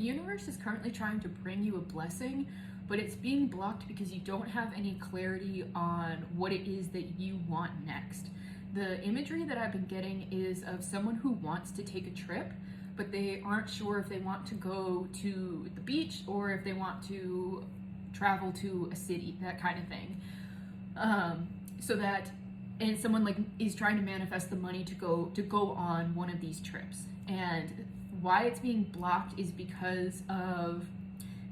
The universe is currently trying to bring you a blessing, but it's being blocked because you don't have any clarity on what it is that you want next. The imagery that I've been getting is of someone who wants to take a trip, but they aren't sure if they want to go to the beach or if they want to travel to a city, that kind of thing. So that, and someone like is trying to manifest the money to go on one of these trips. And why it's being blocked is because of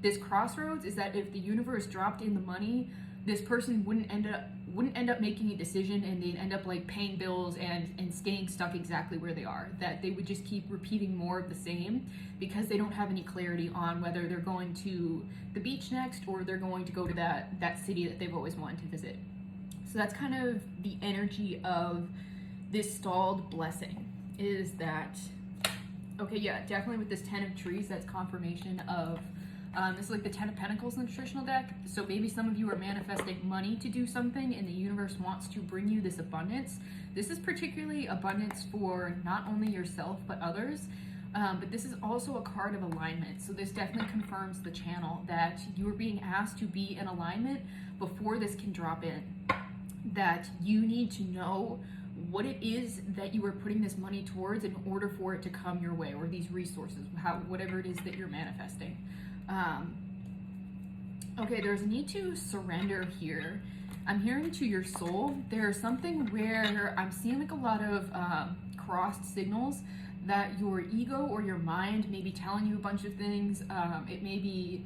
this crossroads, is that if the universe dropped in the money, this person wouldn't end up making a decision, and they'd end up like paying bills and staying stuck exactly where they are. That they would just keep repeating more of the same because they don't have any clarity on whether they're going to the beach next or they're going to go to that city that they've always wanted to visit. So that's kind of the energy of this stalled blessing, is that, okay, yeah, definitely with this 10 of trees, that's confirmation of, this is like the 10 of pentacles in the traditional deck. So maybe some of you are manifesting money to do something and the universe wants to bring you this abundance. This is particularly abundance for not only yourself, but others. But this is also a card of alignment. So this definitely confirms the channel that you are being asked to be in alignment before this can drop in. That you need to know what it is that you are putting this money towards in order for it to come your way, or these resources, whatever it is that you're manifesting. Okay, there's a need to surrender here. I'm hearing to your soul. There's something where I'm seeing like a lot of crossed signals that your ego or your mind may be telling you a bunch of things. It may be,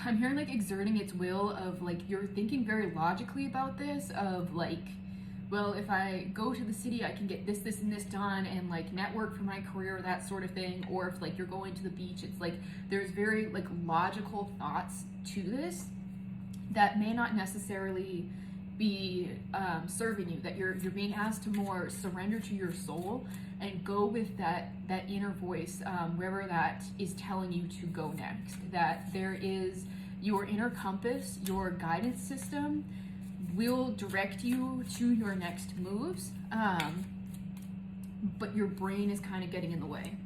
I'm hearing like exerting its will of like, you're thinking very logically about this, of like, well, if I go to the city, I can get this, this, and this done, and like network for my career, that sort of thing. Or if like you're going to the beach, it's like there's very like logical thoughts to this that may not necessarily be serving you. That you're being asked to more surrender to your soul and go with that inner voice, wherever that is telling you to go next. That there is your inner compass, your guidance system will direct you to your next moves, but your brain is kind of getting in the way.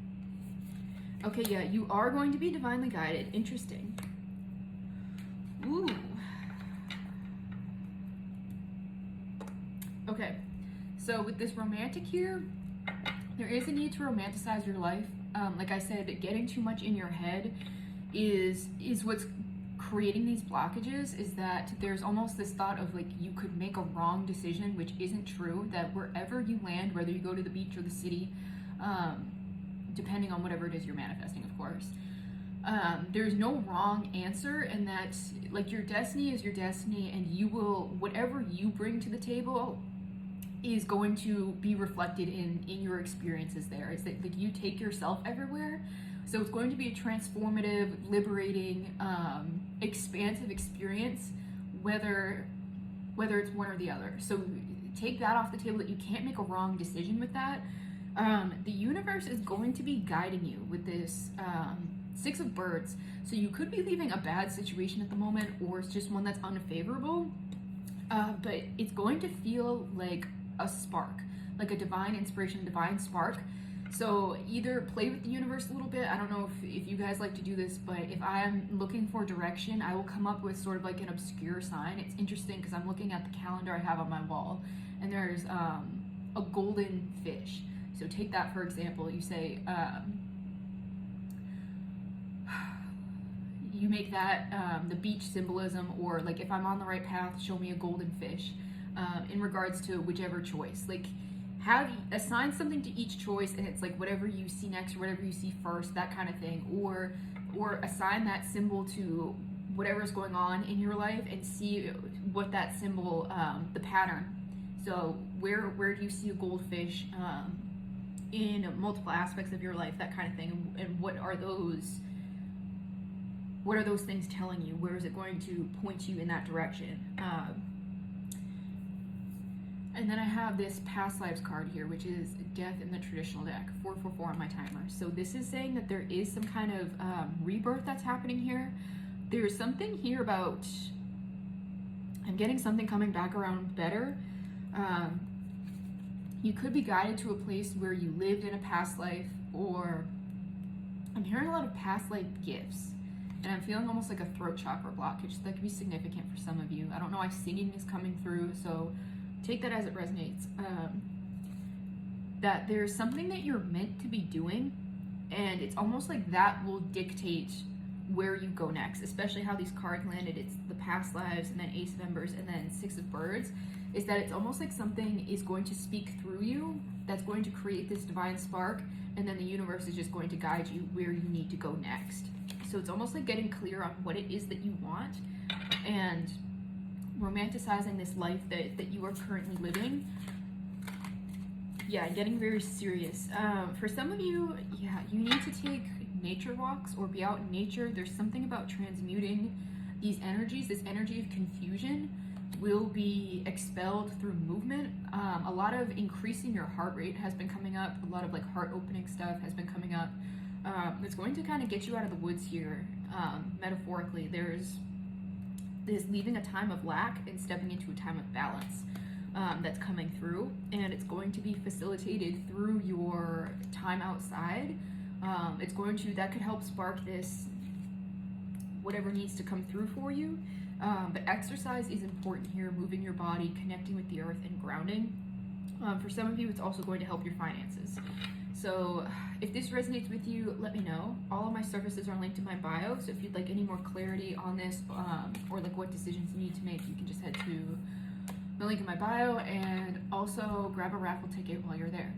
Okay, yeah, you are going to be divinely guided. Interesting. Ooh. Okay, so with this romantic here, there is a need to romanticize your life. Like I said, getting too much in your head is what's creating these blockages. Is that there's almost this thought of like you could make a wrong decision, which isn't true. That wherever you land, whether you go to the beach or the city, depending on whatever it is you're manifesting, of course, there's no wrong answer, and that like your destiny is your destiny, and you will, whatever you bring to the table is going to be reflected in your experiences there. It's that like you take yourself everywhere. So it's going to be a transformative, liberating, expansive experience, whether it's one or the other. So take that off the table, that you can't make a wrong decision with that. The universe is going to be guiding you with this Six of Birds. So you could be leaving a bad situation at the moment, or it's just one that's unfavorable. But it's going to feel like a spark, like a divine inspiration, divine spark. So either play with the universe a little bit. I don't know if you guys like to do this, but if I'm looking for direction, I will come up with sort of like an obscure sign. It's interesting because I'm looking at the calendar I have on my wall, and there's a golden fish. So take that for example. You say, you make that the beach symbolism, or like if I'm on the right path, show me a golden fish, in regards to whichever choice. Like assign something to each choice, and it's like whatever you see next or whatever you see first, that kind of thing. Or assign that symbol to whatever's going on in your life and see what that symbol, the pattern. So where do you see a goldfish in multiple aspects of your life, that kind of thing, and what are those things telling you? Where is it going to point you in that direction? And then I have this past lives card here, which is death in the traditional deck, 444 on my timer. So this is saying that there is some kind of rebirth that's happening here. There's something here about, I'm getting something coming back around better. You could be guided to a place where you lived in a past life, or I'm hearing a lot of past life gifts, and I'm feeling almost like a throat chakra blockage. So that could be significant for some of you. I don't know why singing is coming through, so take that as it resonates. That there's something that you're meant to be doing, and it's almost like that will dictate where you go next, especially how these cards landed. It's the past lives, and then Ace of Embers, and then Six of Birds. Is that it's almost like something is going to speak through you that's going to create this divine spark, and then the universe is just going to guide you where you need to go next. So it's almost like getting clear on what it is that you want and romanticizing this life that you are currently living. Yeah, getting very serious. For some of you, yeah, you need to take nature walks or be out in nature. There's something about transmuting these energies. This energy of confusion will be expelled through movement. A lot of increasing your heart rate has been coming up. A lot of like heart opening stuff has been coming up. It's going to kind of get you out of the woods here. Metaphorically, there's leaving a time of lack and stepping into a time of balance. That's coming through, and it's going to be facilitated through your time outside. It's going to, that could help spark this, whatever needs to come through for you. But exercise is important here, moving your body, connecting with the earth, and grounding. For some of you, it's also going to help your finances. So if this resonates with you, let me know. All of my services are linked in my bio, so if you'd like any more clarity on this, or like what decisions you need to make, you can just head to the link in my bio, and also grab a raffle ticket while you're there.